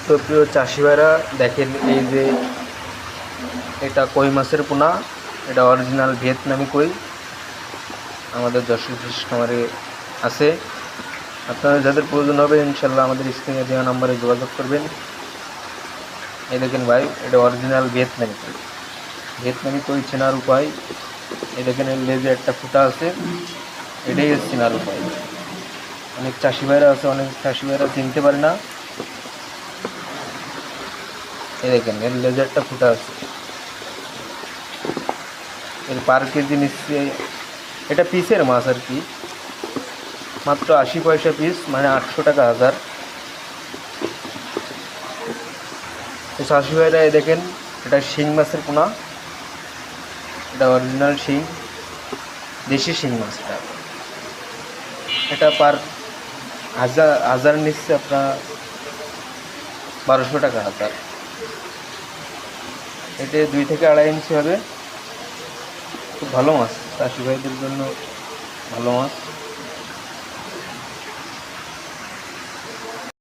তো প্রিয় চাষি ভাইরা দেখেন, এই যে এটা কই মাছের পোনা, এটা অরিজিনাল ভিয়েতনামি কই আমাদের যশোর ফিশ খামারে আছে। আপনারা যাদের প্রয়োজন হবে ইনশাল্লাহ আমাদের স্ক্রিনে দেওয়া নাম্বারে যোগাযোগ করবেন। এই দেখেন ভাই, এটা অরিজিনাল ভিয়েতনামি কই। ভিয়েতনামি কই চেনার উপায়, এই দেখেন এর লেজে একটা ফুটা আছে, এটাই হচ্ছে চেনার উপায়। অনেক চাষি ভাইরা আছে, অনেক চাষি ভাইরা চিনতে পারে না। এই দেখেন এর লেজে একটা ফুটা আছে, এর পার কেজি নিচ্ছে, এটা পিসের মাছ আর কি, মাত্র 80 পয়সা পিস, মানে 800 টাকা হাজার। তো চাষি ভাইরা এই দেখেন, এটা শিং মাছের পোনা, এটা অরিজিনাল শিং, দেশি শিং মাছ। এটা পার হাজার নিচ্ছে আপনার 1200 টাকা হাজার। এতে 2 থেকে 2.5 ইঞ্চি হবে। খুব ভালো মাছ, চাষি ভাইদের জন্য ভালো মাছ।